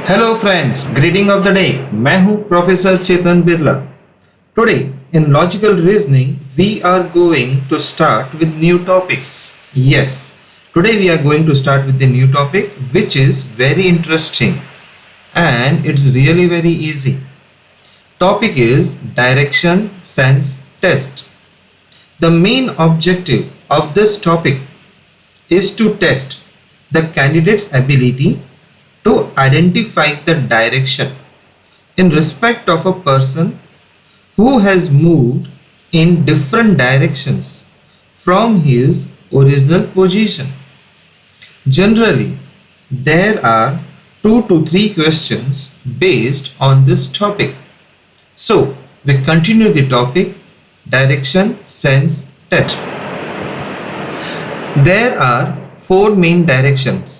Hello friends, greeting of the day. मैं हूं professor Chetan Birla. Today in logical reasoning we are going to start with new topic. Yes, today we are going to start with the new topic which is very interesting and it's really very easy. Topic is direction sense test. The main objective of this topic is to test the candidate's ability to identify the direction in respect of a person who has moved in different directions from his original position. Generally, there are 2 to 3 questions based on this topic. So, we continue the topic direction sense test. There are 4 main directions: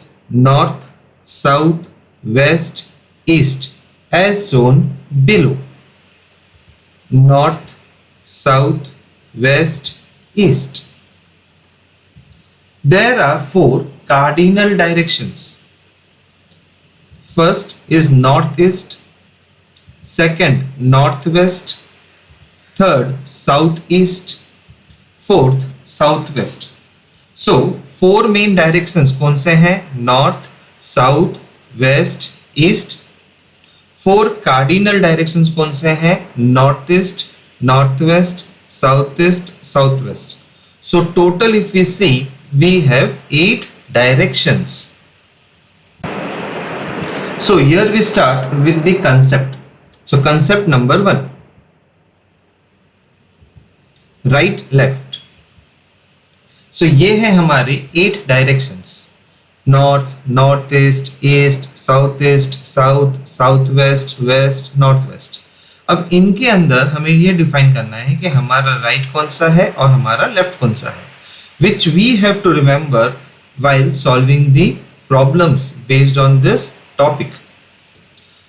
north, south, west, east, as shown below. North, south, west, east. There are 4 cardinal directions. First is northeast, second northwest, third southeast, fourth southwest. So 4 main directions कौन से हैं? North, South, West, East. 4 cardinal directions कौन से हैं? Northeast, Northwest, Southeast, Southwest. So total if we see, we have 8 directions. So here we start with the concept. So concept number 1, right left. So ये है हमारे 8 directions: north, northeast, east, southeast, south, southwest, west, northwest. अब इनके अंदर हमें ये define करना है कि हमारा राइट कौन सा है और हमारा लेफ्ट कौन सा है, which we have to remember while solving the problems based on this topic.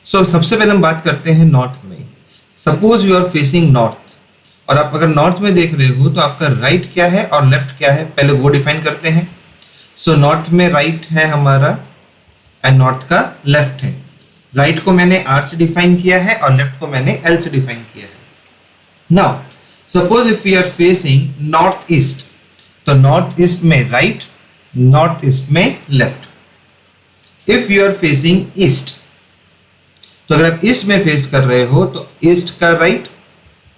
सो सबसे पहले हम बात करते हैं नॉर्थ में. Suppose you are facing north, और आप अगर नॉर्थ में देख रहे हो तो आपका राइट क्या है और लेफ्ट क्या है, पहले वो डिफाइन करते हैं. सो नॉर्थ में राइट है हमारा एंड नॉर्थ का लेफ्ट है. राइट को मैंने आर से डिफाइन किया है और लेफ्ट को मैंने एल से डिफाइन किया है. Now suppose if we are facing north east, तो नॉर्थ ईस्ट में राइट, नॉर्थ ईस्ट में left. If you are facing east, तो अगर आप ईस्ट में फेस कर रहे हो तो ईस्ट का राइट,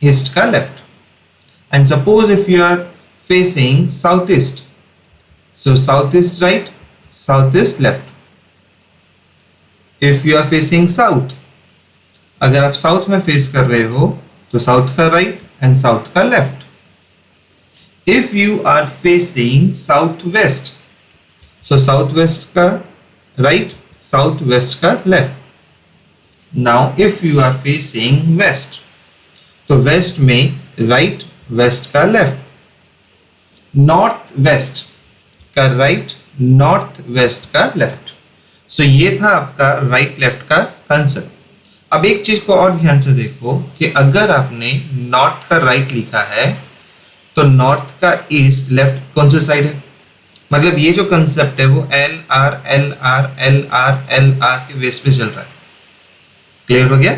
ईस्ट का left. And suppose if you are facing south east, so south east right, south east left. If you are facing south, अगर आप साउथ में फेस कर रहे हो तो साउथ का राइट एंड साउथ का left. If you are facing south west, so south west का राइट, साउथ वेस्ट का left. Now if you are facing west, तो वेस्ट में राइट, वेस्ट का लेफ्ट. नॉर्थ वेस्ट का राइट, नॉर्थ वेस्ट का left. So ये था आपका राइट लेफ्ट का कंसेप्ट. अब एक चीज को और ध्यान से देखो कि अगर आपने नॉर्थ का राइट लिखा है तो नॉर्थ का ईस्ट, लेफ्ट कौन सी साइड है? मतलब ये जो कंसेप्ट है वो L R L R L R L R के बेस पे चल रहा है. क्लियर हो गया?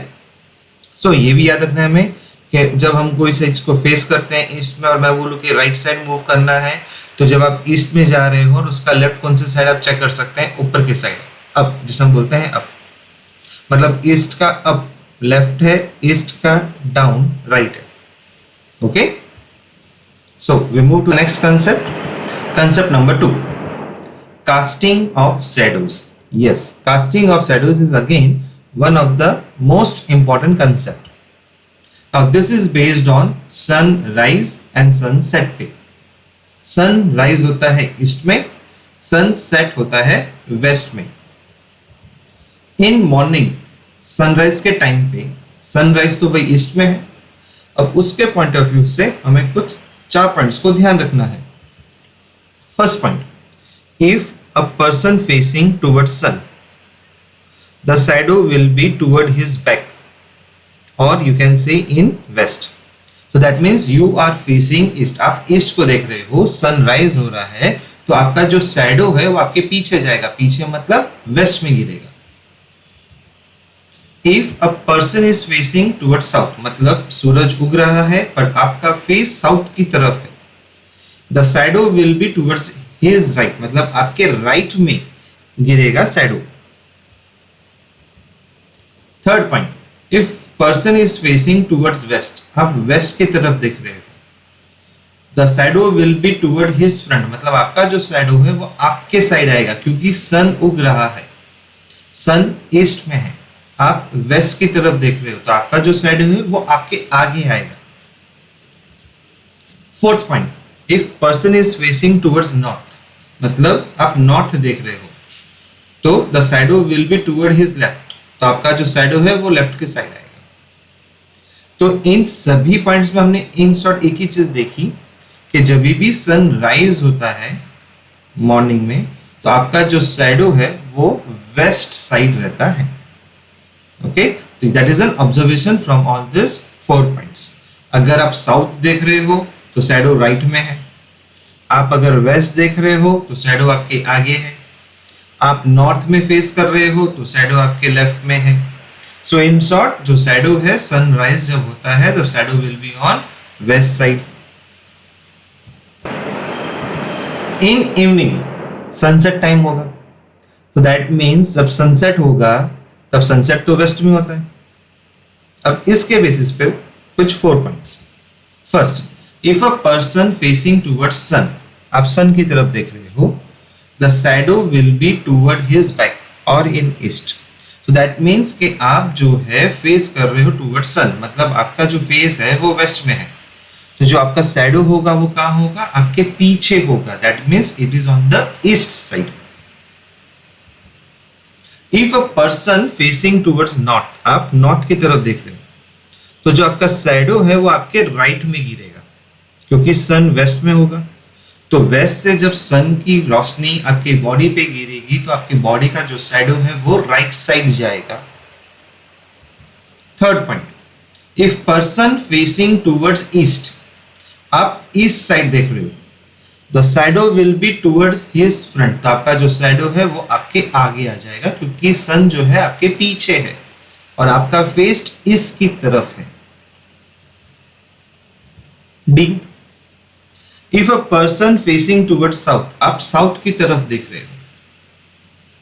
सो ये भी याद रखना है हमें कि जब हम कोई चीज को फेस करते हैं ईस्ट में और मैं बोलूँ कि राइट साइड मूव करना है, तो जब आप ईस्ट में जा रहे हो और उसका लेफ्ट कौन सी साइड आप चेक कर सकते हैं, ऊपर की साइड, अप, जिसे हम बोलते हैं अप. मतलब ईस्ट का अप लेफ्ट है, ईस्ट का डाउन राइट है. Okay, so we move to next concept. Concept number 2, casting of shadows. Yes, casting of shadows is again one of the most important concept. Now this is based on sunrise and sunset पे. Sunrise होता है east में, sunset होता है waste में. In morning, sunrise के time पे, sunrise तो भाई ईस्ट में है. अब उसके पॉइंट ऑफ व्यू से हमें कुछ 4 पॉइंट्स को ध्यान रखना है. First point, if a person facing towards sun, the shadow will be toward his back, or you can say in west. So that means you are facing east. आप east को देख रहे हो, सनराइज हो रहा है, तो आपका जो शैडो है वो आपके पीछे जाएगा. पीछे मतलब वेस्ट में गिरेगा. If a person is facing towards south, मतलब सूरज उग रहा है पर आपका फेस साउथ की तरफ है, the shadow will be towards his right, मतलब आपके राइट में गिरेगा shadow. Third point, if person is facing towards waste, आप वेस्ट की तरफ देख रहे हो, the shadow will be toward his front, मतलब आपका जो शैडो है वो आपके साइड आएगा, क्योंकि सन उग रहा है, सन ईस्ट में है, आप वेस्ट की तरफ देख रहे हो, तो आपका जो शैडो है वो आपके आगे आएगा। Fourth point, if person is facing towards north, मतलब आप नॉर्थ देख रहे हो, तो the shadow will be toward his left, तो आपका जो शैडो है वो लेफ्ट के साइड आएगा। तो इन सभी पॉइंट्स में हमने इन शॉर्ट एक ही चीज देखी कि जब भी सन राइज होता है मॉर्निंग में, तो आपका जो शैडो है वो वेस्ट साइड रहता है। ओके, तो that is an observation from all this 4 points. अगर आप साउथ देख रहे हो तो शैडो राइट में है, आप अगर वेस्ट देख रहे हो तो शैडो आपके आगे है, आप नॉर्थ में फेस कर रहे हो तो शैडो आपके लेफ्ट में है। सो इन शॉर्ट, जो शैडो है सनराइज जब होता है तो shadow will be on west side. In evening sunset time होगा, तो दैट मीन्स जब सनसेट होगा तब सनसेट तो वेस्ट में होता है। अब इसके बेसिस पे कुछ 4 points. First, if a person facing towards sun, आप सन की तरफ देख रहे हो, the shadow will be toward his back और in east, so that means कि आप जो है फेस कर रहे हो टुवर्ड्स सन, मतलब आपका जो फेस है वो वेस्ट में है, तो जो आपका शैडो होगा वो कहाँ होगा, आपके पीछे होगा, that means it is on the east side. If a person facing towards north, आप नॉर्थ की तरफ देख रहे हो, तो जो आपका शैडो है वो आपके राइट में गिरेगा, क्योंकि सन वेस्ट में होगा, तो वेस्ट से जब सन की रोशनी आपकी बॉडी पे गिरेगी तो आपकी बॉडी का जो शैडो है वो राइट साइड जाएगा। Third point, if person facing towards east, आप ईस्ट साइड देख रहे हो, the shadow will be towards his front, तो आपका जो शैडो है वो आपके आगे आ जाएगा, क्योंकि सन जो है आपके पीछे है और आपका फेस ईस्ट की तरफ है। D, if a person facing towards south, आप साउथ की तरफ देख रहे हो,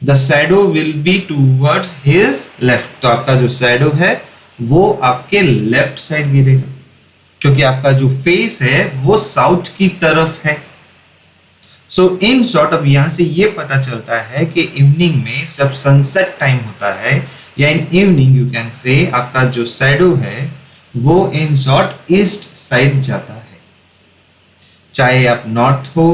the shadow will be towards his left, तो आपका जो शैडो है वो आपके लेफ्ट साइड गिरेगा, क्योंकि आपका जो फेस है वो साउथ की तरफ है। सो इन शॉर्ट, अब यहां से ये पता चलता है कि इवनिंग में जब सनसेट टाइम होता है, या in evening you can say, आपका जो शैडो है वो इन शॉर्ट ईस्ट साइड जाता है। चाहे आप नॉर्थ हो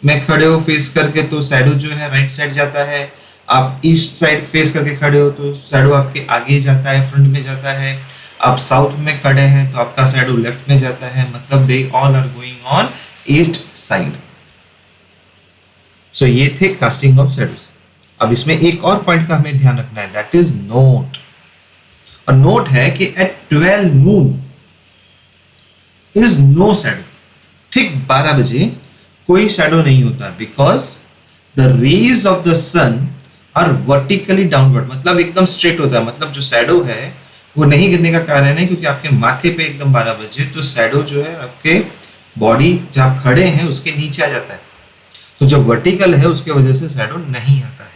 में खड़े हो फेस करके तो शैडो जो है राइट साइड जाता है, आप ईस्ट साइड फेस करके खड़े हो तो शैडो आपके आगे जाता है, फ्रंट में जाता है, आप साउथ में खड़े हैं तो आपका शैडो लेफ्ट में जाता है, मतलब they all are going on east side. So ये थे कास्टिंग ऑफ शैडोज। अब इसमें एक और पॉइंट का हमें ध्यान रखना है, दैट इज नोट। और नोट है कि at 12 noon is no shadow, ठीक 12 बजे कोई शैडो नहीं होता, because the rays of the sun are vertically downward, मतलब एकदम स्ट्रेट होता है, मतलब जो शैडो है वो नहीं गिरने का कारण है क्योंकि आपके माथे पे एकदम 12 बजे तो शैडो जो है आपके बॉडी जहां खड़े हैं उसके नीचे आ जाता है, तो जो वर्टिकल है उसके वजह से शैडो नहीं आता है।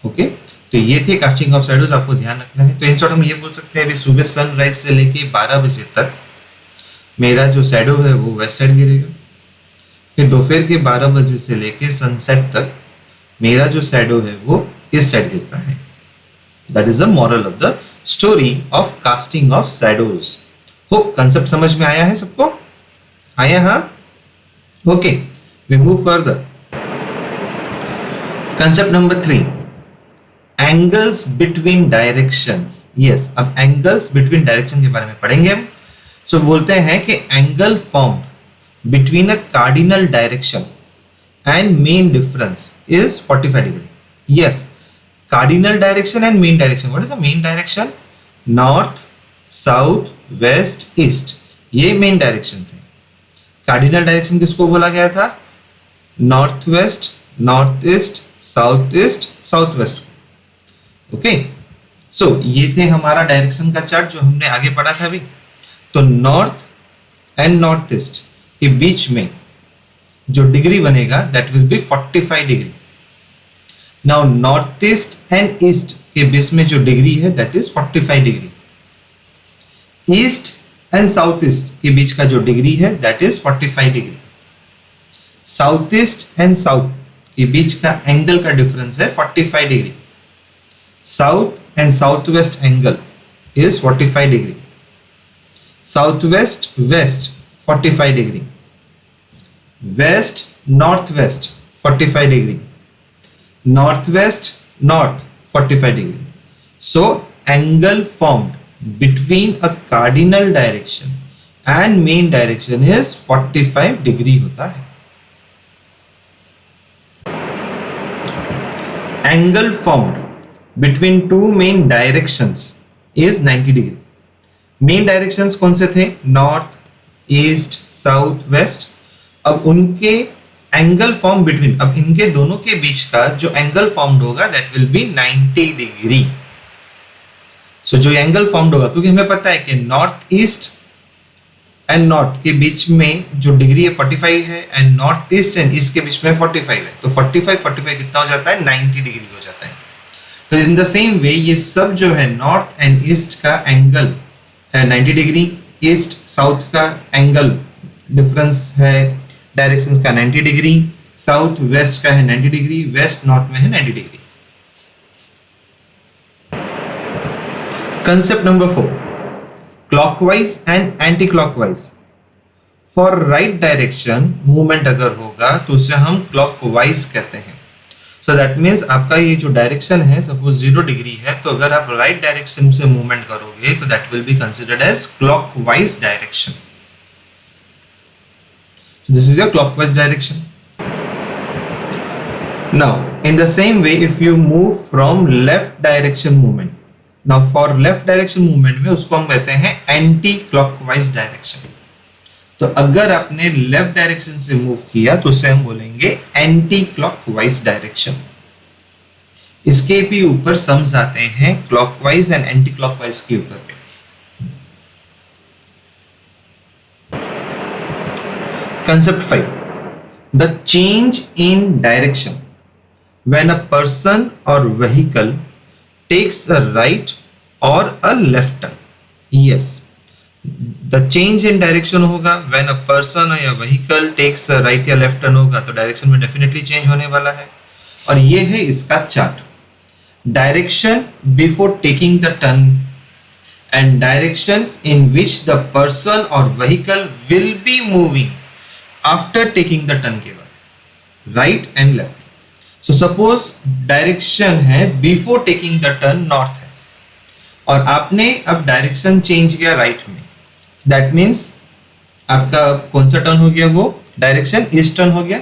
ओके, तो ये थे कास्टिंग ऑफ शैडोज, आपको ध्यान रखना है। तो इन शॉर्ट हम ये बोल सकते हैं अभी सुबह सनराइज से लेके 12 बजे तक मेरा जो शैडो है वो वेस्ट साइड गिरेगा, फिर दोपहर के 12 बजे से लेके सनसेट तक मेरा जो शैडो है वो इस साइड गिरता है। That is the moral of the story of casting of shadows. Hope concept समझ में आया है सबको? आया? हाँ, okay, we move further. Concept number 3, angles between directions. Yes, अब एंगल्स बिटवीन डायरेक्शन के बारे में पढ़ेंगे हम। सो बोलते हैं कि angle form between a cardinal direction and main difference is 45 degree. Yes, cardinal direction and main direction. What is the main direction? North, south, west, east, ये मेन डायरेक्शन थे। कार्डिनल डायरेक्शन किसको बोला गया था? North west, north east, south east, south west को। Okay, so ये थे हमारा डायरेक्शन का चार्ट जो हमने आगे पढ़ा था अभी। तो नॉर्थ एंड नॉर्थ ईस्ट के बीच में जो डिग्री बनेगा that will be 45 degree. Now north east and east के बीच में जो डिग्री है that is 45 degree. East and south east के बीच का जो डिग्री है that is 45 degree. South east and south के बीच का एंगल का डिफरेंस है 45 degree. South and south west angle is 45 degree. South west west 45 degree. West north west 45 degree. North west north 45 degree. So angle formed between a cardinal direction and main direction is 45 degree होता है। Angle formed between two main directions is 90 degree. Main directions कौन से थे? North, east, south, west. अब उनके angle form between, अब इनके दोनों के बीच का जो एंगल फॉर्म्ड होगा दैट विल बी 90 डिग्री। सो जो एंगल फॉर्म्ड होगा, क्योंकि हमें पता है कि नॉर्थ ईस्ट एंड नॉर्थ के बीच में जो डिग्री है 45 है and north east and east के बीच में 45 है, तो 45 कितना हो जाता है? 90 डिग्री हो जाता है। तो इन द सेम वे ये सब जो है नॉर्थ एंड ईस्ट का एंगल है 90 डिग्री, ईस्ट साउथ का एंगल डिफरेंस है डायरेक्शंस का 90 डिग्री, साउथ वेस्ट का है 90 डिग्री, वेस्ट नॉर्थ में है 90 degree. Concept number 4, clockwise and anti-clockwise। For right direction movement अगर होगा तो उसे हम clockwise कहते हैं। So that means आपका ये जो डायरेक्शन है सपोज 0 डिग्री है, तो अगर आप राइट डायरेक्शन से मूवमेंट करोगे तो that will be considered as clockwise direction। So this is your clockwise direction। Now in the same way if you move from left direction movement, now for left direction movement में उसको हम कहते हैं anti clockwise direction. तो अगर आपने left direction से move किया तो उसे हम बोलेंगे एंटी क्लॉकवाइज डायरेक्शन। इसके भी ऊपर सम्स आते हैं क्लॉकवाइज एंड एंटी क्लॉकवाइज के ऊपर पे। Concept 5, the change in direction when a person और vehicle takes a right or a left turn। Yes, the change in direction होगा when a person या vehicle takes a right या left turn होगा, तो direction में definitely change होने वाला है। और ये है इसका chart, direction before taking the turn and direction in which the person और vehicle will be moving after taking the turn के बाद, right and left. So suppose direction है before taking the turn north है और आपने अब direction change किया right में, दैट मीन्स आपका कौन सा टर्न हो गया? वो डायरेक्शन ईस्ट टर्न हो गया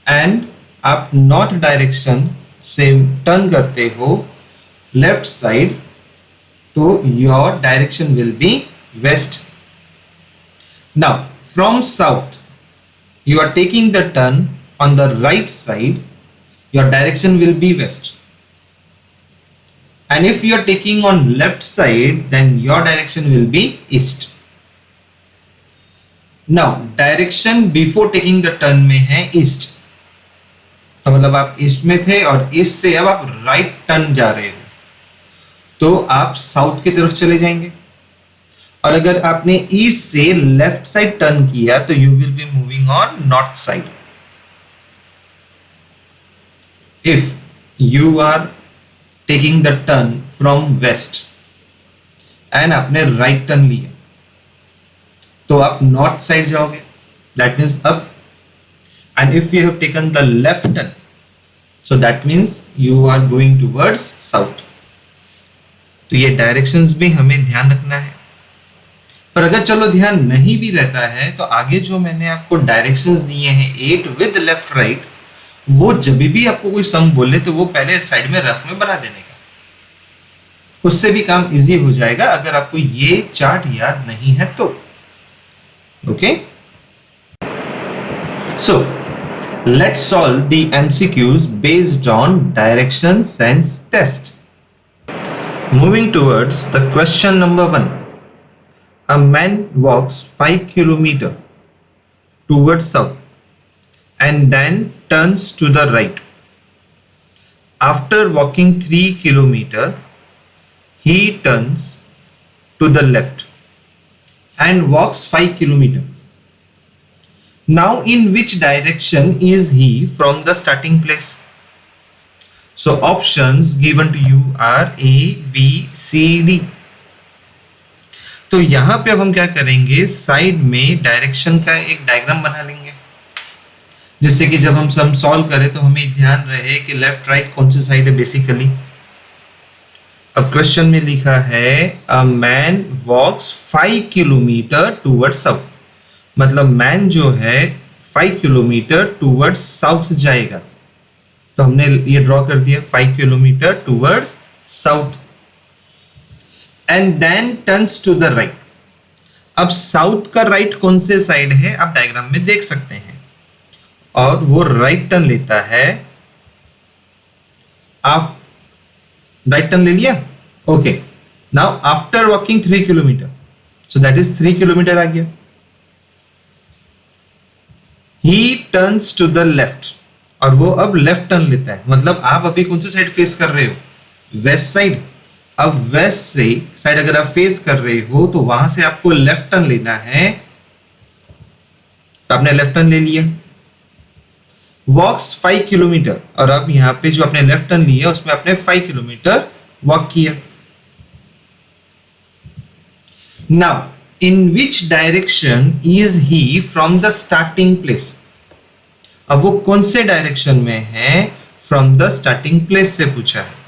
एंड आप नॉर्थ डायरेक्शन से टर्न करते हो लेफ्ट साइड, तो your direction will be west. Now from south you are taking the turn on the right side, your direction will be west, and if you are taking on left side then your direction will be east। now direction before taking the turn में है east, तो मतलब आप east में थे और east से अब आप राइट टर्न जा रहे हो तो आप साउथ की तरफ चले जाएंगे, और अगर आपने ईस्ट से लेफ्ट साइड टर्न किया तो you will be moving on north side. If you are taking the turn from west and आपने right turn लिया तो आप north side जाओगे, that means up, and if you have taken the left turn so that means you are going towards south। तो ये directions भी हमें ध्यान रखना है। पर अगर चलो ध्यान नहीं भी रहता है तो आगे जो मैंने आपको डायरेक्शंस दिए हैं 8 विद लेफ्ट राइट, वो जब भी आपको कोई सम बोले तो वो पहले साइड में रफ में बना देने का, उससे भी काम इजी हो जाएगा अगर आपको ये चार्ट याद नहीं है तो। Okay, so let's solve the MCQs based on direction sense test. Moving towards the question number 1. A man walks 5 kilometers towards south and then turns to the right. After walking 3 kilometers, he turns to the left and walks 5 kilometers. Now, in which direction is he from the starting place? So, options given to you are A, B, C, D. तो यहां पे अब हम क्या करेंगे, side में direction का एक डायग्राम बना लेंगे, जिससे कि जब हम सम सॉल्व करें तो हमें ध्यान रहे कि लेफ्ट राइट कौन सी साइड है बेसिकली। अब क्वेश्चन में लिखा है a man walks 5 kilometer towards south, मतलब मैन जो है 5 किलोमीटर टूवर्ड्स साउथ जाएगा। तो हमने ये ड्रॉ कर दिया 5 kilometer towards south and then turns to the right. अब साउथ का राइट कौन से साइड है आप डायग्राम में देख सकते हैं, और वो राइट टर्न लेता है। आप राइट टर्न ले लिया, okay. Now after walking 3 kilometre, so that is 3 kilometre आ गया। He turns to the left, और वो अब लेफ्ट टर्न लेता है। मतलब आप अभी कौन सी साइड फेस कर रहे हो, वेस्ट साइड। अब वेस्ट से साइड अगर आप फेस कर रहे हो तो वहां से आपको लेफ्ट टर्न लेना है, तो आपने लेफ्ट टर्न ले लिया। वॉक्स 5 किलोमीटर, और अब यहां पे जो आपने लेफ्ट टर्न लिया उसमें आपने 5 किलोमीटर वॉक किया। Now in which direction is he from the starting place. अब वो कौन से डायरेक्शन में है फ्रॉम द स्टार्टिंग प्लेस से पूछा है।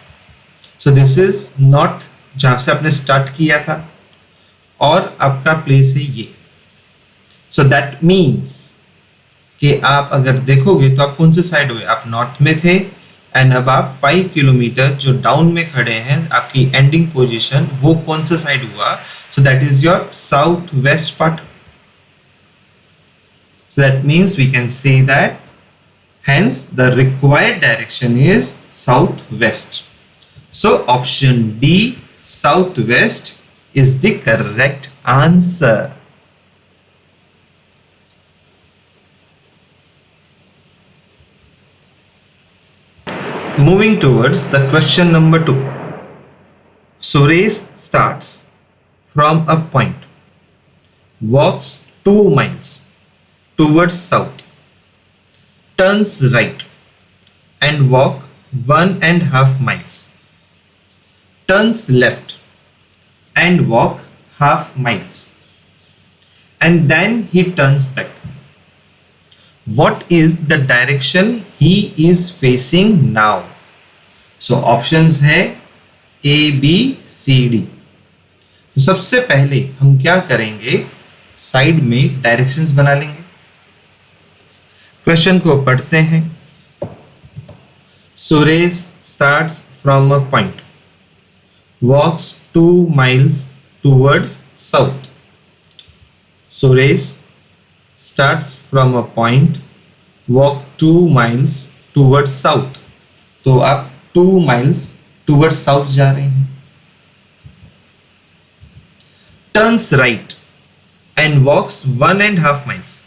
सो दिस इज नॉर्थ, जहां से आपने स्टार्ट किया था, और आपका प्लेस है ये। सो दैट मीन्स कि आप अगर देखोगे तो आप कौन से साइड हुए, आप नॉर्थ में थे, एंड अब आप 5 किलोमीटर जो डाउन में खड़े हैं, आपकी एंडिंग पोजीशन वो कौन सा साइड हुआ। So that is your south west part. So that means we can say that hence the required direction is southwest. So option D, southwest, is the correct answer. Moving towards the question number 2. Suresh starts from a point, walks 2 miles towards south, turns right and walk 1.5 miles, turns left and walk half miles, and then he turns back. What is the direction he is facing now? So options है A, B, C, D. तो सबसे पहले हम क्या करेंगे, side में directions बना लेंगे। क्वेश्चन को पढ़ते हैं। Suresh starts from a point, walks 2 miles towards south. Suresh starts from a point, walk 2 miles towards south. तो आप 2 miles टूवर्ड्स साउथ जा रहे हैं। Turns right and walks 1.5 miles।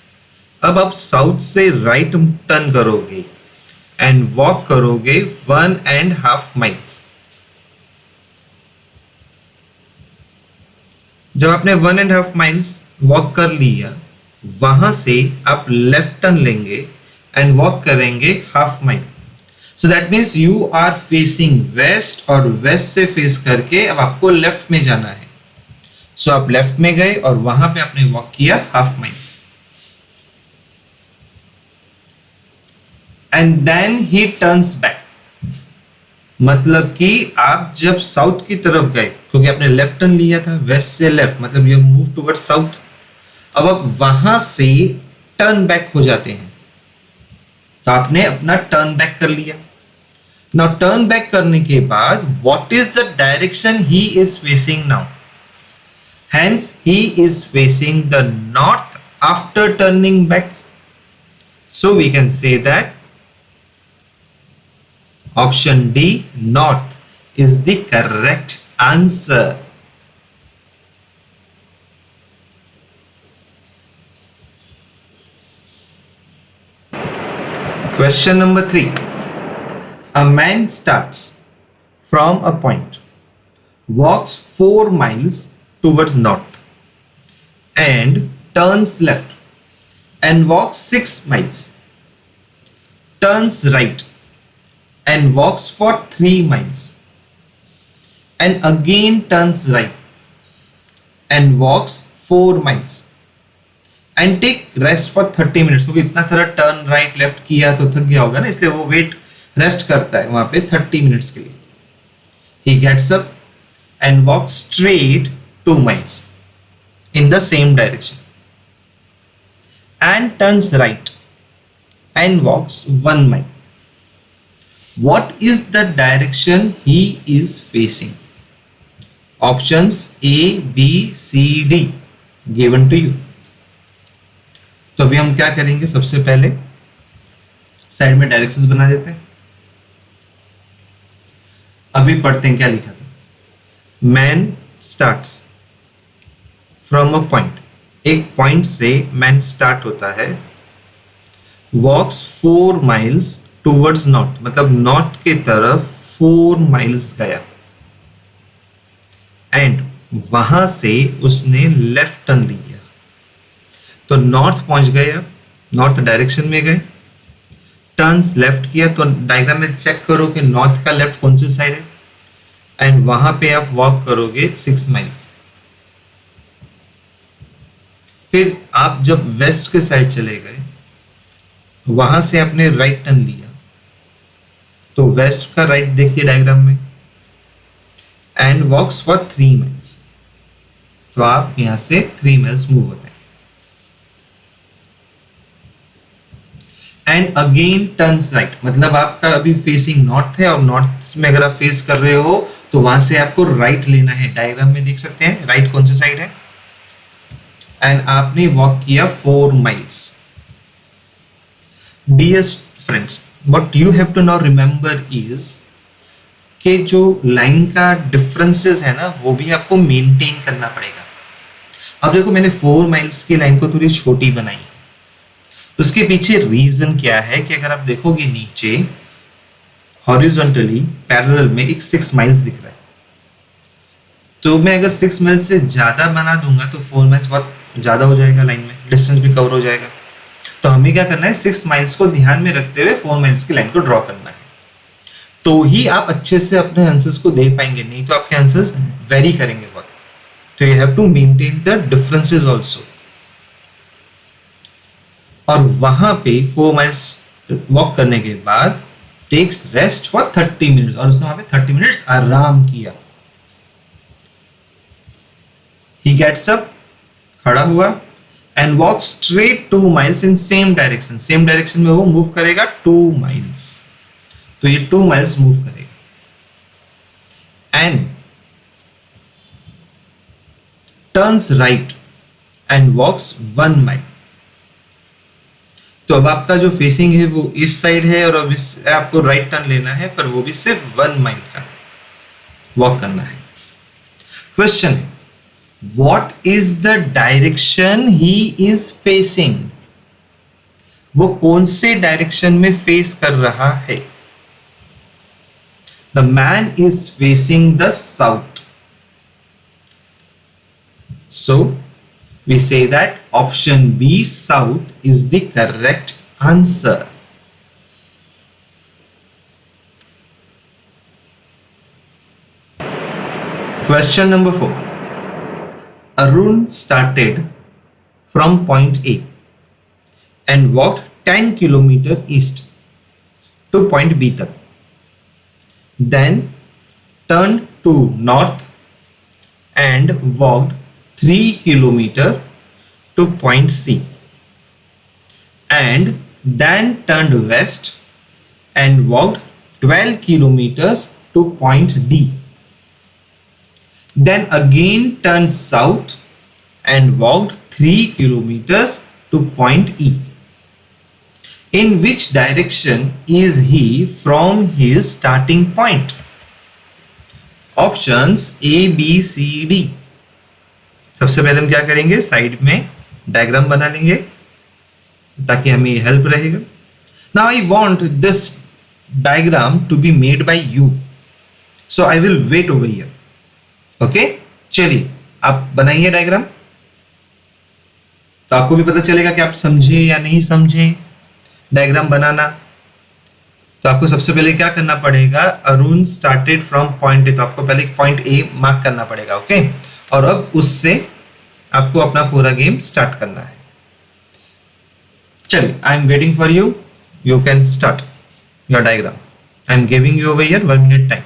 अब आप साउथ से राइट टर्न करोगे एंड वॉक करोगे 1.5 miles। जब आपने 1.5 miles वॉक कर लिया, वहां से आप लेफ्ट टर्न लेंगे एंड वॉक करेंगे half mile. So that means you are facing west, और वेस्ट से फेस करके अब आपको लेफ्ट में जाना है। सो आप लेफ्ट में गए और वहां पे आपने वॉक किया half mile, and then he turns back. मतलब कि आप जब साउथ की तरफ गए, क्योंकि आपने लेफ्ट टर्न लिया था, वेस्ट से लेफ्ट, मतलब यू मूव टुवर्ड्स साउथ। अब आप वहां से टर्न बैक हो जाते हैं, तो आपने अपना टर्न बैक कर लिया। नाउ टर्न बैक करने के बाद what is the direction he is facing now. Hence he is facing the north after turning back. So we can say that option D, north, is the correct Answer. Question number 3. A man starts from a point, walks 4 miles towards north, and turns left and walks 6 miles, turns right and walks for 3 miles, and again turns right and walks 4 miles and take rest for 30 minutes. क्योंकि इतना सारा turn right left किया तो थक गया होगा ना, इसलिए वो वेट रेस्ट करता है वहां पे 30 मिनट्स के लिए. He gets up and walks straight 2 miles in the same direction and turns right and walks 1 mile. What is the direction he is facing? Options A, B, C, D given to you. तो अभी हम क्या करेंगे, सबसे पहले side में directions बना देते हैं. अभी पढ़ते हैं क्या लिखा था. Man starts from a point, एक पॉइंट से मैन स्टार्ट होता है. वॉक्स 4 माइल्स टूवर्ड्स नॉर्थ, मतलब नॉर्थ की तरफ 4 माइल्स गया एंड वहां से उसने लेफ्ट टर्न लिया. तो नॉर्थ पहुंच गए, अब नॉर्थ डायरेक्शन में गए, टर्न्स लेफ्ट किया. तो डायग्राम में चेक करो कि नॉर्थ का लेफ्ट कौन सी साइड है, एंड वहां पे आप वॉक करोगे 6 माइल्स. फिर आप जब वेस्ट के साइड चले गए, वहां से आपने राइट टर्न लिया. तो वेस्ट का राइट देखिए डायग्राम में, एंड वॉक्स फॉर 3 माइल्स. तो आप यहां से 3 माइल्स मूव होते हैं. एंड अगेन टर्न्स राइट, मतलब आपका अभी फेसिंग नॉर्थ है और नॉर्थ में अगर आप फेस कर रहे हो तो वहां से आपको राइट लेना है. डायग्राम में देख सकते हैं राइट कौन सी साइड है, एंड आपने वॉक किया 4 miles. Dear friends, what you have to now remember is कि जो लाइन का डिफरेंसेस है ना, वो भी आपको मेंटेन करना पड़ेगा. अब देखो, मैंने 4 माइल्स की लाइन को थोड़ी छोटी बनाई. उसके पीछे रीजन क्या है कि अगर आप देखोगे नीचे हॉरिजॉन्टली पैरेलल में एक 6 माइल्स दिख रहा है. तो मैं अगर 6 माइल्स से ज्यादा बना दूंगा तो 4 माइल्स बहुत ज्यादा हो जाएगा, लाइन में डिस्टेंस भी कवर हो जाएगा. तो हमें क्या करना है, 6 माइल्स को ध्यान में रखते हुए 4 माइल्स की लाइन को ड्रॉ करना है. तो ही आप अच्छे से अपने आंसर्स को दे पाएंगे, नहीं तो आपके आंसर्स वेरी करेंगे बहुत. तो you have to maintain the differences also. और वहां पे 4 माइल्स वॉक करने के बाद टेक्स रेस्ट फॉर 30 मिनट्स, और उसने वहां पे 30 मिनट्स आराम किया. ही गेट्स अप, खड़ा हुआ, and walk straight 2 miles in same direction. Same direction में वो मूव करेगा 2 माइल्स. तो ये 2 माइल्स मूव करेगा and turns right and walks 1 mile. तो अब आपका जो फेसिंग है वो इस साइड है, और अब इस आपको राइट टर्न लेना है, पर वो भी सिर्फ 1 माइल का वॉक करना है. क्वेश्चन है, what is the direction he is facing? वो कौन से डायरेक्शन में फेस कर रहा है? The man is facing the south. So we say that option B, south, is the correct answer. Question number 4. Arun started from point A and walked 10 km east to point B tak. Then turned to north and walked 3 km to point C, and then turned west and walked 12 kilometers to point D. Then again turned south and walked 3 kilometers to point E. In which direction is he from his starting point? Options A B C D. सबसे पहले हम क्या करेंगे, side में diagram बना लेंगे ताकि हमें हेल्प रहेगा। Now I want this diagram to be made by you, so I will wait over here. Okay, चलिए आप बनाइए डायग्राम, तो आपको भी पता चलेगा कि आप समझे या नहीं समझे डायग्राम बनाना। तो आपको सबसे पहले क्या करना पड़ेगा, अरुण स्टार्टेड फ्रॉम पॉइंट ए, तो आपको पहले पॉइंट ए मार्क करना पड़ेगा। ओके, और अब उससे आपको अपना पूरा गेम स्टार्ट करना है। चलिए, I am waiting for you, you can start your diagram. I am giving you over here 1 minute time.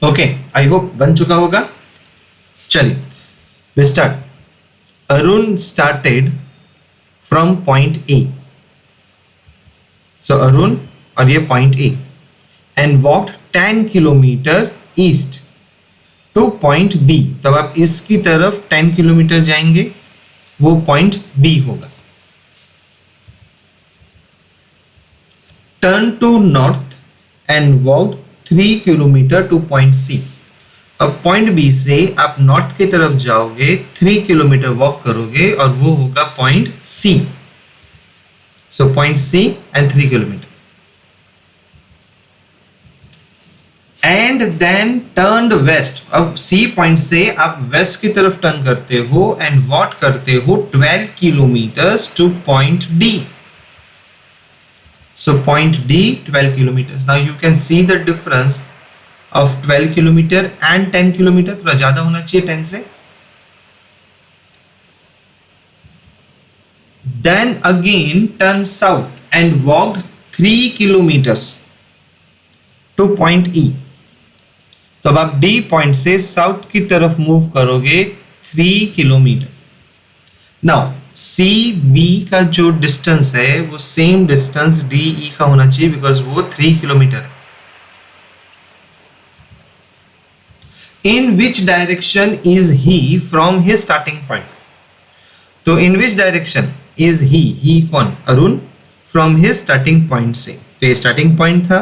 Okay, I hope बन चुका होगा। चलिए we start. Arun started from point A, so Arun और ये point A, and walked 10 kilometre east to point B. तब आप इसकी तरफ 10 किलोमीटर जाएंगे, वो पॉइंट बी होगा। Turn to north and walked 3 kilometre two point C. अब पॉइंट बी से आप नॉर्थ की तरफ जाओगे, 3 किलोमीटर वॉक करोगे और वो होगा point C. So point C and 3 kilometre, and then turned west. अब सी पॉइंट से आप वेस्ट की तरफ टर्न करते हो एंड वॉक करते हो 12 kilometres two point D. So point D 12 kilometers. Now you can see the difference of 12 kilometer and 10 kilometer. थोड़ा ज्यादा होना चाहिए 10 से। Then again turn south and walked 3 kilometers to point E. तो अब आप D पॉइंट से साउथ की तरफ मूव करोगे 3 किलोमीटर। नाउ सी बी का जो डिस्टेंस है वो सेम डिस्टेंस डी ई का होना चाहिए, बिकॉज वो 3 किलोमीटर है। In which direction is he from his starting point. तो in which direction is he कौन, Arun, from his starting point से। तो ये स्टार्टिंग पॉइंट था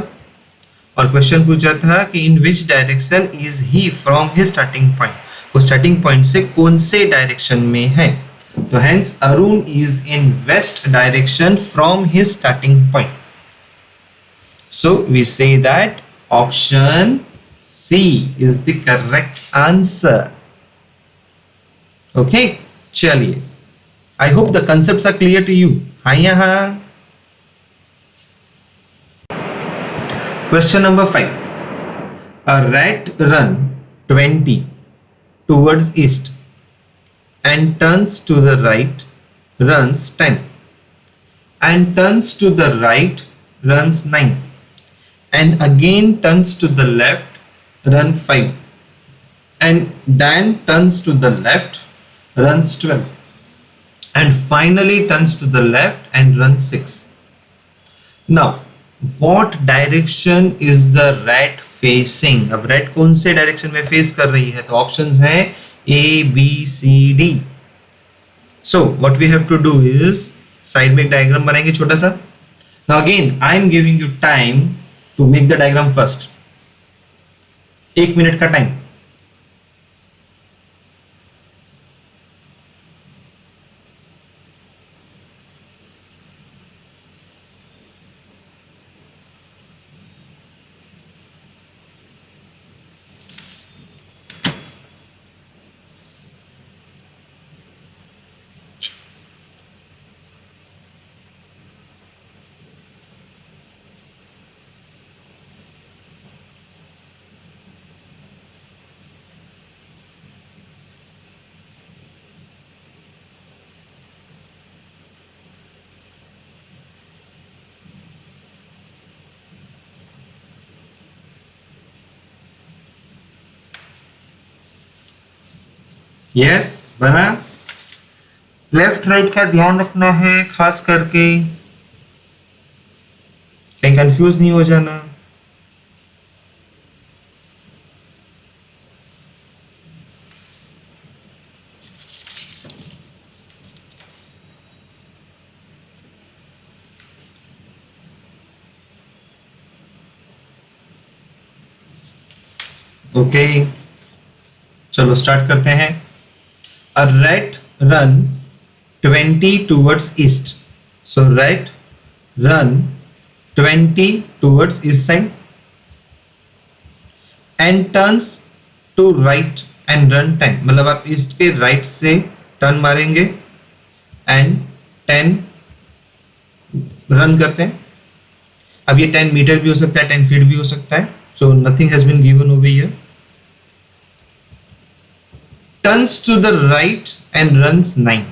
और क्वेश्चन पूछा था कि in which direction is he from his starting point, वो स्टार्टिंग पॉइंट से कौन से डायरेक्शन में है। So hence Arun is in west direction from his starting point. So we say that option C is the correct answer. Okay, चलिए, I hope the concepts are clear to you. हाँ यहाँ। Question number 5. A rat run 20 towards east and turns to the right, runs 10, and turns to the right, runs 9, and again turns to the left, run 5, and then turns to the left, runs 12, and finally turns to the left and runs 6. Now what direction is the rat facing? अब rat कौन से direction में face कर रही है? तो options हैं A, B, C, D. So what we have to do is side में एक डायग्राम बनाएंगे छोटा सा। Now again, I am giving you time to make the diagram first. 1 minute का टाइम. यस, बना. लेफ्ट राइट का ध्यान रखना है, खास करके कहीं कंफ्यूज नहीं हो जाना. ओके, चलो स्टार्ट करते हैं. A rat run 20 towards east. So rat run 20 towards east side and turns to right and run 10. मतलब आप ईस्ट पे राइट से टर्न मारेंगे and 10 रन करते हैं. अब ये 10 मीटर भी हो सकता है, 10 फीट भी हो सकता है. So nothing has been given over here. Turns to the right and runs 9.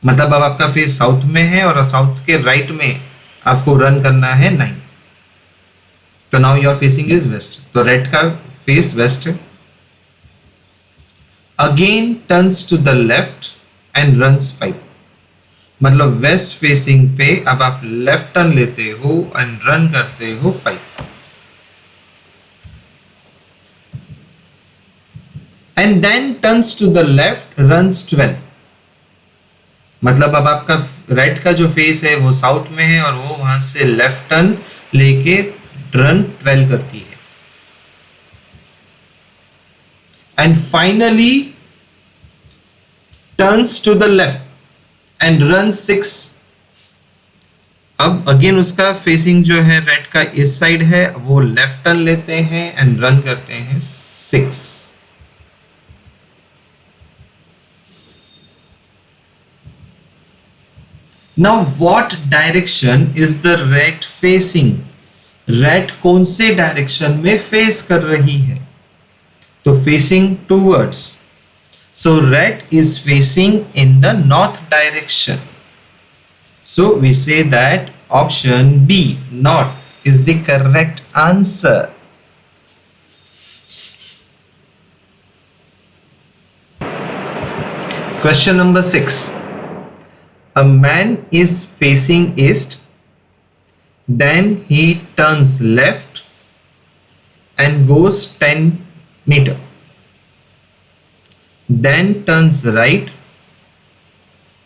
मतलब अब आपका फेस साउथ में है और साउथ के राइट में आपको रन करना है 9. तो now your facing is west. तो रेड का फेस वेस्ट है. Again turns to the left and runs 5. मतलब वेस्ट फेसिंग पे अब आप लेफ्ट टर्न लेते हो एंड रन करते हो 5. And then turns to the left, runs 12. मतलब अब आपका राइट का जो फेस है वो साउथ में है और वो वहां से लेफ्ट टर्न लेके रन 12 करती है. And finally turns to the left and runs 6. अब अगेन उसका फेसिंग जो है राइट का इस साइड है, वो लेफ्ट टर्न लेते हैं एंड रन करते हैं 6. Now what direction is the rat facing? Rat कौन से डायरेक्शन में फेस कर रही है? तो facing towards. So rat is facing in the north direction. So we say that option B, north, is the correct answer. Question number 6. A man is facing east, then he turns left and goes 10 meter. Then turns right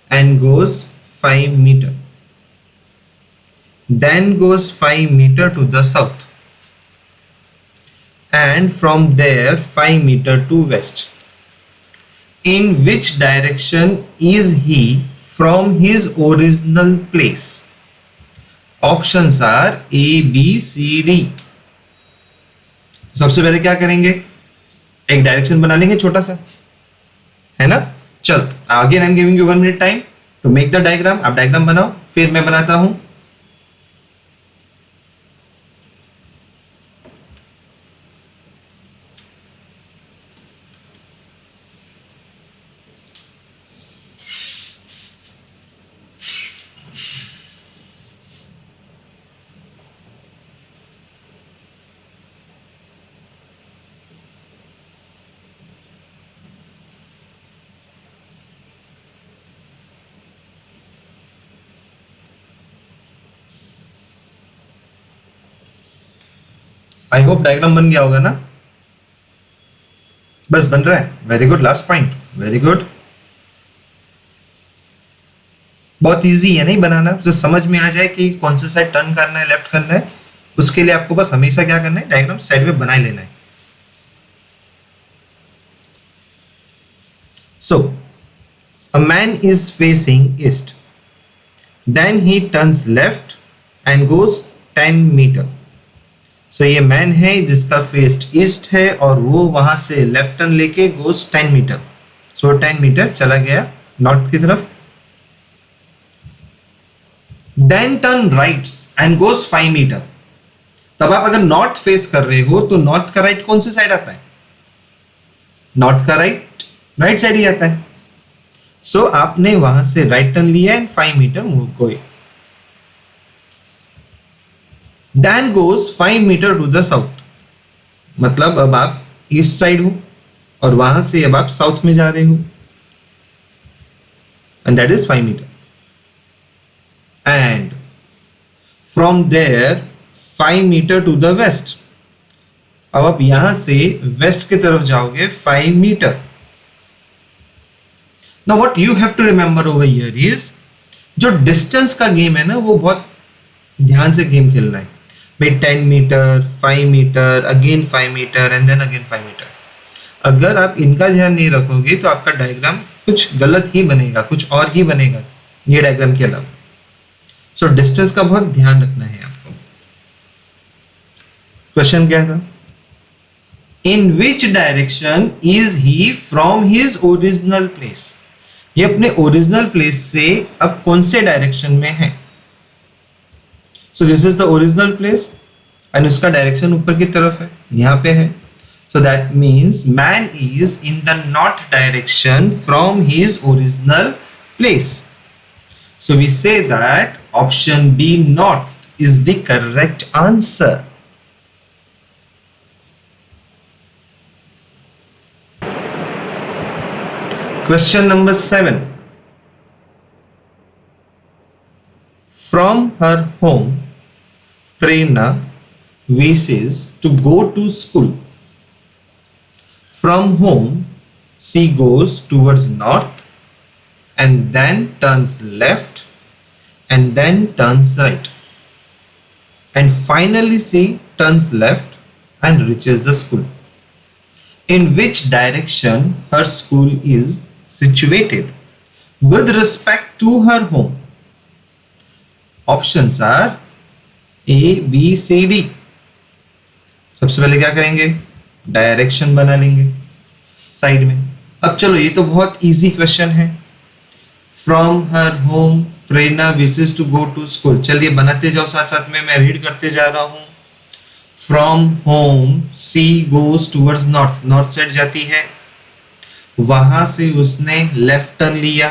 and goes 5 meter. Then goes 5 meter to the south. And from there 5 meter to west. In which direction is he from his original place? Options are A, B, C, D. सबसे पहले क्या करेंगे? एक direction बना लेंगे छोटा सा, है ना. चल, again I am giving you 1 minute time to make the diagram. आप डायग्राम बनाओ, फिर मैं बनाता हूं. आई होप डायग्राम बन गया होगा ना. बस बन रहा है. Very good. Last point. Very good. बहुत इजी है नहीं बनाना, जो समझ में आ जाए कि कौन सा साइड टर्न करना है, लेफ्ट करना है, उसके लिए आपको बस हमेशा क्या करना है, डायग्राम साइड में बना लेना है। So a man is facing east, then he turns left and goes 10 metre. So ये मैन है जिसका फेस ईस्ट है और वो वहां से लेफ्ट टर्न लेके गोज 10 मीटर। सो 10 मीटर चला गया नॉर्थ की तरफ। Then turn rights and goes 5 metre. तब आप अगर नॉर्थ फेस कर रहे हो तो नॉर्थ का राइट कौन सी साइड आता है? नॉर्थ का राइट राइट साइड ही आता है। सो आपने वहां से राइट टर्न लिया एंड 5 मीटर मूव गए। Then goes 5 metre to the south, मतलब अब आप ईस्ट साइड हो और वहां से अब आप साउथ में जा रहे हो, and that is 5 metre. And from there 5 metre to the west, अब आप यहां से वेस्ट की तरफ जाओगे 5 metre. Now what you have to remember over here is, जो डिस्टेंस का गेम है ना, वो बहुत ध्यान से गेम खेलना है भाई। 10 metre, 5 metre, again 5 metre and then again 5 metre. अगर आप इनका ध्यान नहीं रखोगे तो आपका डायग्राम कुछ गलत ही बनेगा, कुछ और ही बनेगा ये डायग्राम के अलावा। सो डिस्टेंस का बहुत ध्यान रखना है आपको। क्वेश्चन क्या था? In which direction is he from his original place? ये अपने ओरिजिनल प्लेस से अब कौन से डायरेक्शन में है? So this is the original place and उसका डायरेक्शन ऊपर की तरफ है, यहां पे है। सो that means man is in the north direction from his original place. So we say that option B, north, is the correct answer. Question number 7. From her home, Prerna wishes to go to school. From home, she goes towards north and then turns left and then turns right, and finally she turns left and reaches the school. In which direction her school is situated with respect to her home? Options are A, B, C, D. सबसे पहले क्या करेंगे? Direction बना लेंगे side में। अब चलो, ये तो बहुत इजी क्वेश्चन है। From her home Prerna wishes to go to school, चलिए बनाते जाओ साथ साथ में, मैं रीड करते जा रहा हूं। From home she goes towards north, north side जाती है, वहां से उसने लेफ्ट टर्न लिया,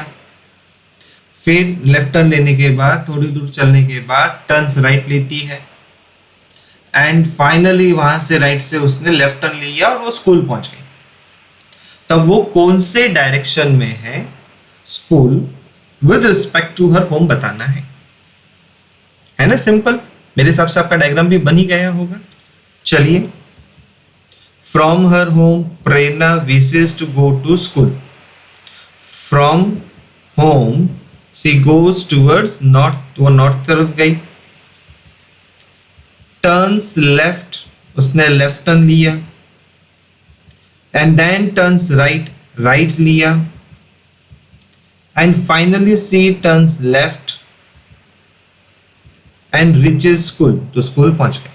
फिर लेफ्ट टर्न लेने के बाद थोड़ी दूर चलने के बाद टर्न्स राइट लेती है, एंड फाइनली वहां से राइट से उसने लेफ्ट टर्न लिया और वो स्कूल पहुंच गई। तब वो कौन से डायरेक्शन में है school with respect to her home बताना है ना? सिंपल, मेरे हिसाब से आपका डायग्राम भी बन ही गया होगा। चलिए, from her home Prerna wishes to go to school. From home she goes towards north, वो नॉर्थ तरफ गई। टर्न्स लेफ्ट, उसने लेफ्ट टर्न लिया, and then turns right, right लिया, and finally she turns left and reaches school, तो school पहुंच गए।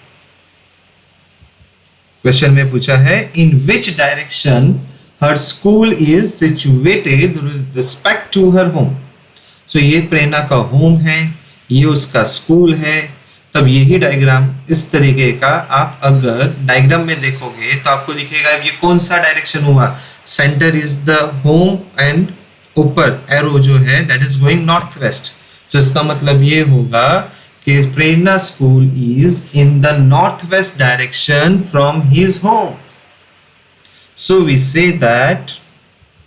Question में पूछा है in which direction her school is situated with respect to her home। so ये प्रेरणा का होम है, ये उसका स्कूल है। तब यही डायग्राम इस तरीके का आप अगर डायग्राम में देखोगे तो आपको दिखेगा ये कौन सा डायरेक्शन हुआ। Centre is the home and ऊपर एरो जो है that is going north west. तो इसका मतलब ये होगा कि Prerna school is in the north west direction from his home. So we say that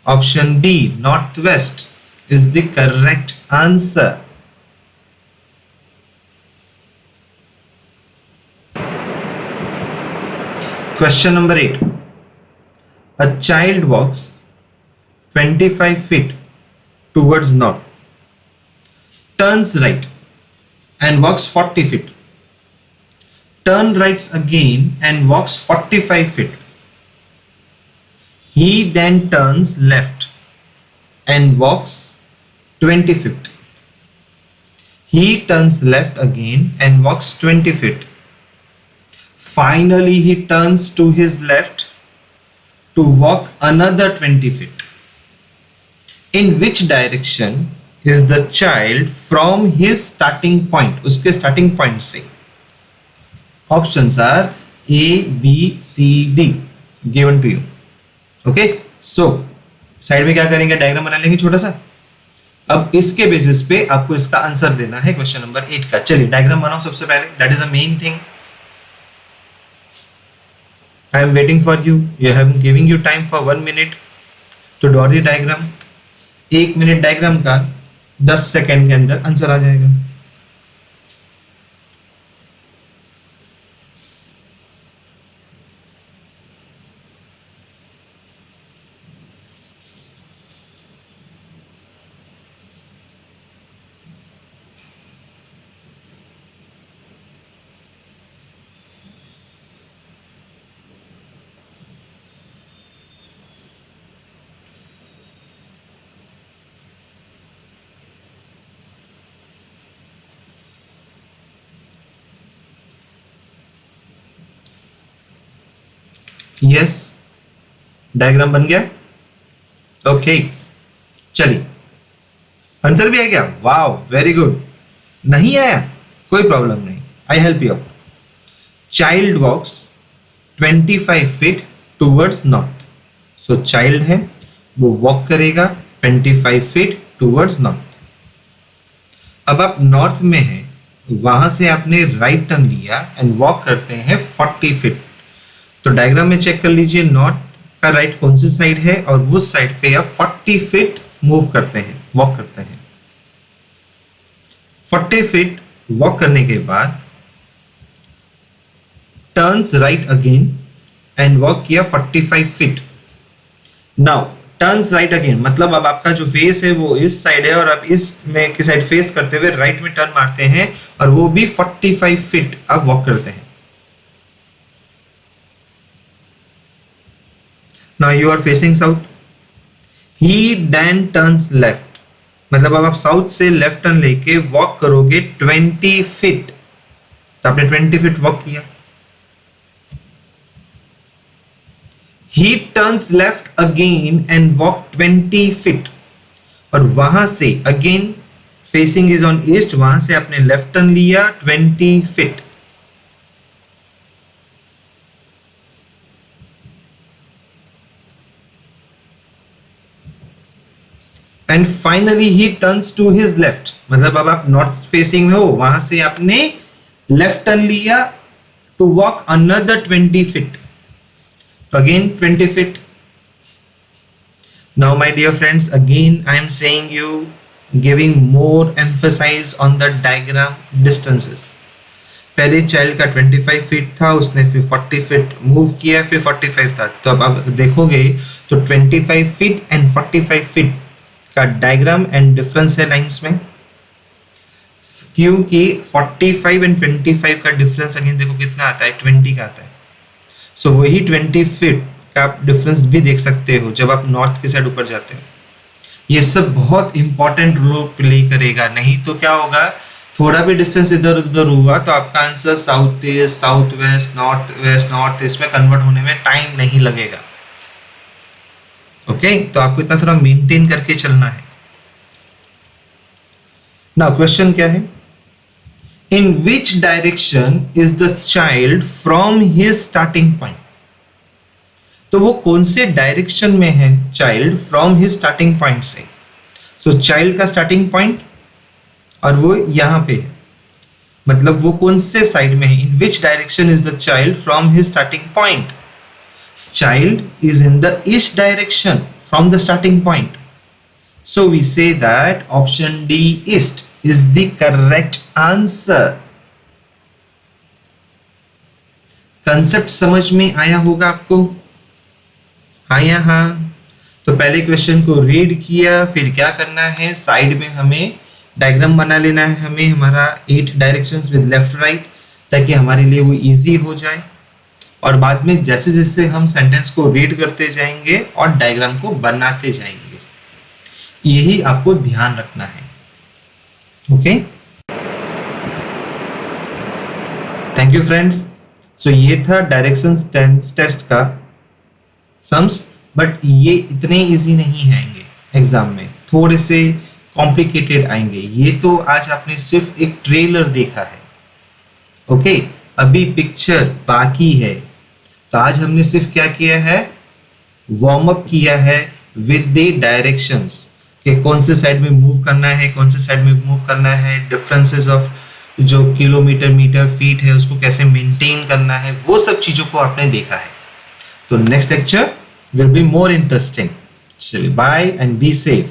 option B, north west, is the correct answer. Question number 8. A child walks 25 feet towards north. turns right and walks 40 feet. Turn right again and walks 45 feet. He then turns left and walks 20 feet. He turns left again and walks 20 feet. Finally, he turns to his left to walk another 20 feet. In which direction is the child from his starting point? उसके starting point से. Options are A, B, C, D given to you. Okay, so side में क्या करेंगे, diagram बना लेंगे छोटा सा. अब इसके बेसिस पे आपको इसका आंसर देना है क्वेश्चन नंबर 8 का. चलिए डायग्राम बनाओ सबसे पहले. That is the main thing. I am waiting for you. You have giving you time for 1 minute to draw the diagram. 1 minute diagram का 10 सेकेंड के अंदर आंसर आ जाएगा. यस, डायग्राम बन गया. ओके, चलिए आंसर भी आ गया. Wow, very good. नहीं आया कोई प्रॉब्लम नहीं, I help you. Child walks 25 feet towards north. So child है वो वॉक करेगा 25 फीट टूवर्ड्स नॉर्थ. अब आप नॉर्थ में है, वहां से आपने राइट टर्न लिया एंड वॉक करते हैं 40 फीट. तो डायग्राम में चेक कर लीजिए नॉर्थ का राइट कौन सी साइड है और उस साइड पे आप 40 फीट मूव करते हैं, वॉक करते हैं. 40 फीट वॉक करने के बाद turns right again and walk किया 45 feet. Now turns right again मतलब अब आपका जो फेस है वो इस साइड है और आप इस में की साइड फेस करते हुए राइट में टर्न मारते हैं और वो भी 45 फीट आप वॉक करते हैं. Now you are facing south. He then turns left. मतलब अब आप साउथ से लेफ्ट टर्न लेके वॉक करोगे 20 फीट. तो आपने 20 फीट वॉक किया. He turns left again and walk 20 feet. और वहां से again facing is on east, वहां से आपने लेफ्ट टर्न लिया 20 feet. And finally he turns to his left. मतलब अब आप नॉर्थ फेसिंग में हो, वहां से आपने लेफ्ट टर्न लिया टू वॉक अनदर 20 फीट. तो again 20 feet. Now my dear friends, again I am saying you, giving more emphasise on the diagram distances. पहले चाइल्ड का 25 फीट था, उसने फिर 40 फीट मूव किया, फिर 45 था. तो अब आप देखोगे तो 25 फीट एंड 45 फीट का डायग्राम एंड डिफरेंस है लाइंस में, क्योंकि 45 एंड 25 का डिफरेंस अगेन देखो कितना आता है, 20 का आता है. सो वही 20 फीट का आप डिफरेंस भी देख सकते हो जब आप नॉर्थ की साइड ऊपर जाते हो. ये सब बहुत इंपॉर्टेंट रोल प्ले करेगा. नहीं तो क्या होगा, थोड़ा भी डिस्टेंस इधर उधर हुआ तो आपका answer south east, south waste, north east में कन्वर्ट होने में टाइम नहीं लगेगा. ओके, तो आपको इतना थोड़ा मेंटेन करके चलना है. नाउ क्वेश्चन क्या है, in which direction is the child from his starting point. तो वो कौन से डायरेक्शन में है child from his starting point से. सो चाइल्ड का स्टार्टिंग पॉइंट और वो यहां पे है, मतलब वो कौन से साइड में है. In which direction is the child from his starting point. Child is in the east direction from the starting point. So we say that option D, east, is the correct answer. Concept समझ में आया होगा आपको. आया? हाँ. तो पहले question को रीड किया, फिर क्या करना है, साइड में हमें डायग्राम बना लेना है हमें हमारा 8 डायरेक्शंस विद लेफ्ट राइट, ताकि हमारे लिए वो इजी हो जाए। और बाद में जैसे जैसे हम सेंटेंस को रीड करते जाएंगे और डायग्राम को बनाते जाएंगे, यही आपको ध्यान रखना है। Okay, thank you friends. So ये था डायरेक्शंस टेस्ट का सम्स, बट ये इतने इजी नहीं आएंगे एग्जाम में, थोड़े से कॉम्प्लिकेटेड आएंगे। ये तो आज आपने सिर्फ एक ट्रेलर देखा है। ओके, अभी पिक्चर बाकी है। तो आज हमने सिर्फ क्या किया है, वार्म अप किया है विद द डायरेक्शंस, कि कौन से साइड में मूव करना है, कौन से साइड में मूव करना है, डिफरेंसेस ऑफ जो किलोमीटर मीटर फीट है उसको कैसे मेंटेन करना है, वो सब चीजों को आपने देखा है। तो next lecture will be more interesting. चलिए बाय एंड बी सेफ।